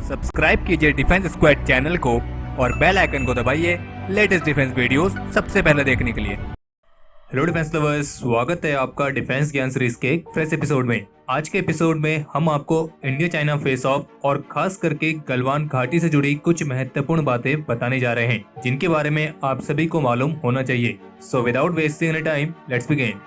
Subscribe कीजिए defence squad channel को और बेल आइकन को दबाइए लेटेस्ट डिफेंस वीडियोस सबसे पहले देखने के लिए। हेलो डिफेंस लवर्स, स्वागत है आपका डिफेंस ज्ञान सीरीज के फ्रेश एपिसोड में। आज के एपिसोड में हम आपको इंडिया चाइना फेस ऑफ और खास करके गलवान घाटी से जुड़ी कुछ महत्वपूर्ण बातें बताने जा रहे हैं जिनके बारे में आप सभी को मालूम होना चाहिए। So without wasting any time, let's begin.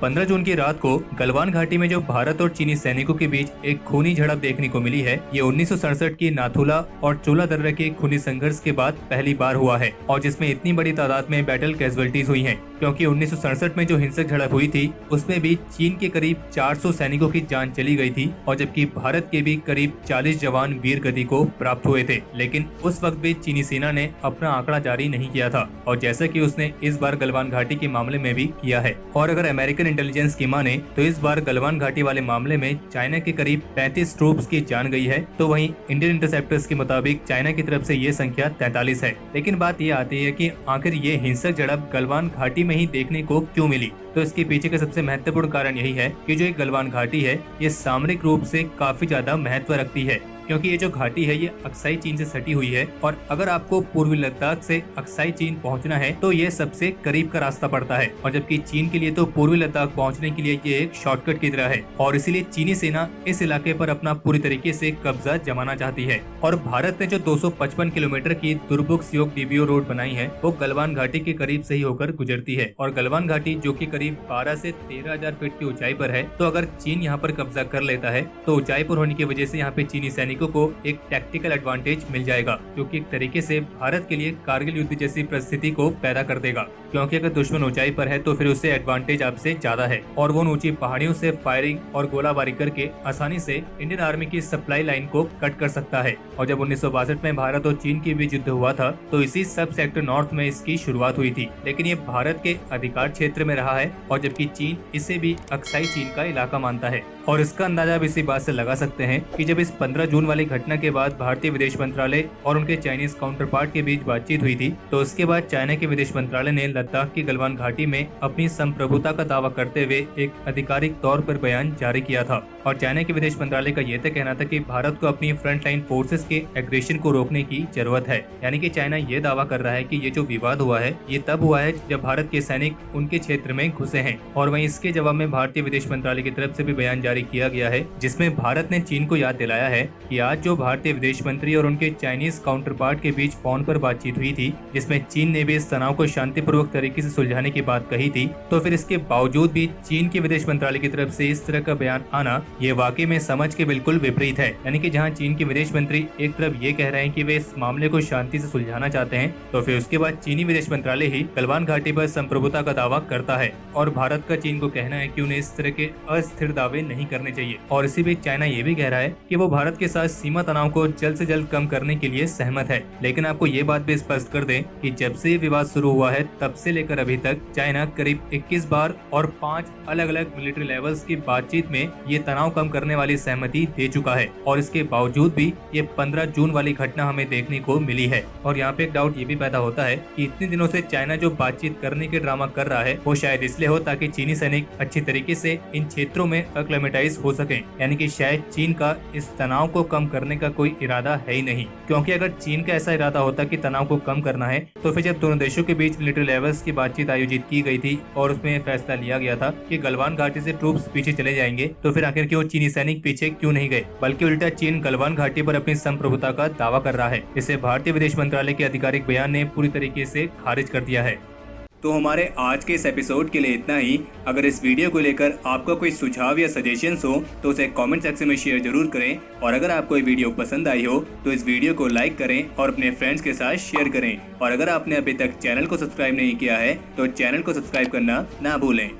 15 जून की रात को गलवान घाटी में जो भारत और चीनी सैनिकों के बीच एक खूनी झड़प देखने को मिली है, ये 1967 की नाथुला और चोला दर्रा के खूनी संघर्ष के बाद पहली बार हुआ है और जिसमें इतनी बड़ी तादाद में बैटल कैजुअलिटीज हुई हैं, क्योंकि 1967 में जो हिंसक झड़प हुई थी उसमें भी चीन के करीब 400 सैनिकों की जान चली गई थी और जबकि भारत के भी करीब 40 जवान वीर गति को प्राप्त हुए थे। लेकिन उस वक्त भी चीनी सेना ने अपना आंकड़ा जारी नहीं किया था और जैसा कि उसने इस बार गलवान घाटी के मामले में भी किया है। और अगर अमेरिकन इंटेलिजेंस की माने तो इस बार गलवान घाटी वाले मामले में चाइना के करीब 35 ट्रूप्स की जान गई है, तो वहीं इंडियन इंटरसेप्टर्स के मुताबिक चाइना की तरफ से ये संख्या 43 है। लेकिन बात ये आती है कि आखिर ये हिंसक झड़प गलवान घाटी में ही देखने को क्यों मिली। तो इसके पीछे का सबसे महत्वपूर्ण कारण यही है कि जो एक गलवान घाटी है ये सामरिक रूप से काफी ज्यादा महत्व रखती है, क्योंकि ये जो घाटी है ये अक्साई चीन से सटी हुई है और अगर आपको पूर्वी लद्दाख से अक्साई चीन पहुंचना है तो ये सबसे करीब का रास्ता पड़ता है और जबकि चीन के लिए तो पूर्वी लद्दाख पहुंचने के लिए ये एक शॉर्टकट की तरह है और इसीलिए चीनी सेना इस इलाके पर अपना पूरी तरीके से कब्जा जमाना चाहती है। और भारत ने जो 255 किलोमीटर की दुर्बुक सियोक डीबीओ रोड बनाई है वो गलवान घाटी के करीब से ही होकर गुजरती है और गलवान घाटी जो कि करीब 12 से 13,000 फीट की ऊंचाई पर है, तो अगर चीन यहाँ पर कब्जा कर लेता है तो ऊंचाई पर होने की वजह से यहाँ पे चीनी सैनिकों को एक टैक्टिकल एडवांटेज मिल जाएगा, जो कि एक तरीके से भारत के लिए कारगिल युद्ध जैसी परिस्थिति को पैदा कर देगा, क्योंकि अगर दुश्मन ऊंचाई पर है तो फिर उससे एडवांटेज आपसे ज्यादा है और वो ऊंची पहाड़ियों से फायरिंग और गोलाबारी करके आसानी से इंडियन आर्मी की सप्लाई लाइन को कट कर सकता है। और जब 1962 में भारत और चीन के बीच युद्ध हुआ था तो इसी सब सेक्टर नॉर्थ में इसकी शुरुआत हुई थी, लेकिन ये भारत के अधिकार क्षेत्र में रहा है और जबकि चीन इसे भी अक्साई चीन का इलाका मानता है। और इसका अंदाजा आप इसी बात से लगा सकते हैं कि जब इस 15 जून वाली घटना के बाद भारतीय विदेश मंत्रालय और उनके चाइनीज काउंटर पार्ट के बीच बातचीत हुई थी, तो उसके बाद चाइना के विदेश मंत्रालय ने लद्दाख की गलवान घाटी में अपनी संप्रभुता का दावा करते हुए एक आधिकारिक तौर पर बयान जारी किया था। और चाइना के विदेश मंत्रालय का यह तक कहना था कि भारत को अपनी फ्रंट लाइन फोर्सेस के एग्रेशन को रोकने की जरूरत है। यानी कि चाइना ये दावा कर रहा है कि ये जो विवाद हुआ है ये तब हुआ है जब भारत के सैनिक उनके क्षेत्र में घुसे हैं। और वहीं इसके जवाब में भारतीय विदेश मंत्रालय की तरफ से भी बयान जारी किया गया है, जिसमें भारत ने चीन को याद दिलाया है कि आज जो भारतीय विदेश मंत्री और उनके चाइनीज काउंटर पार्ट के बीच फोन पर बातचीत हुई थी, जिसमें चीन ने भी इस तनाव को शांतिपूर्वक तरीके से सुलझाने की बात कही थी, तो फिर इसके बावजूद भी चीन के विदेश मंत्रालय की तरफ से इस तरह का बयान आना ये वाकई में समझ के बिल्कुल विपरीत है। यानी कि जहां चीन के विदेश मंत्री एक तरफ ये कह रहे हैं कि वे इस मामले को शांति से सुलझाना चाहते हैं, तो फिर उसके बाद चीनी विदेश मंत्रालय ही गलवान घाटी पर संप्रभुता का दावा करता है और भारत का चीन को कहना है कि उन्हें इस तरह के अस्थिर दावे नहीं करने चाहिए। और इसी बीच चाइना ये भी कह रहा है कि वो भारत के साथ सीमा तनाव को जल्द से जल्द कम करने के लिए सहमत है। लेकिन आपको ये बात भी स्पष्ट कर दें कि जब से ये विवाद शुरू हुआ है तब से लेकर अभी तक चाइना करीब 21 बार और 5 अलग अलग मिलिट्री लेवल्स की बातचीत में ये तनाव कम करने वाली सहमति दे चुका है और इसके बावजूद भी ये 15 जून वाली घटना हमें देखने को मिली है। और यहाँ पे एक डाउट ये भी पैदा होता है कि इतने दिनों से चाइना जो बातचीत करने के ड्रामा कर रहा है वो शायद इसलिए हो ताकि चीनी सैनिक अच्छी तरीके से इन क्षेत्रों में एक्लेमेटाइज हो सके। यानी कि शायद चीन का इस तनाव को कम करने का कोई इरादा है ही नहीं, क्योंकि अगर चीन का ऐसा इरादा होता कि तनाव को कम करना है तो फिर जब दोनों देशों के बीच मिलिट्री लेवल्स की बातचीत आयोजित की गई थी और उसमें फैसला लिया गया था कि गलवान घाटी से ट्रूप्स पीछे चले जाएंगे, तो फिर आखिर क्यों चीनी सैनिक पीछे क्यों नहीं गए, बल्कि उल्टा चीन गलवान घाटी पर अपनी संप्रभुता का दावा कर रहा है। इसे भारतीय विदेश मंत्रालय के आधिकारिक बयान ने पूरी तरीके से खारिज कर दिया है। तो हमारे आज के इस एपिसोड के लिए इतना ही। अगर इस वीडियो को लेकर आपका कोई सुझाव या सजेशंस हो तो उसे कमेंट सेक्शन में शेयर जरूर करें और अगर आपको ये वीडियो पसंद आई हो तो इस वीडियो को लाइक करें और अपने फ्रेंड्स के साथ शेयर करें। और अगर आपने अभी तक चैनल को सब्सक्राइब नहीं किया है तो चैनल को सब्सक्राइब करना ना भूलें।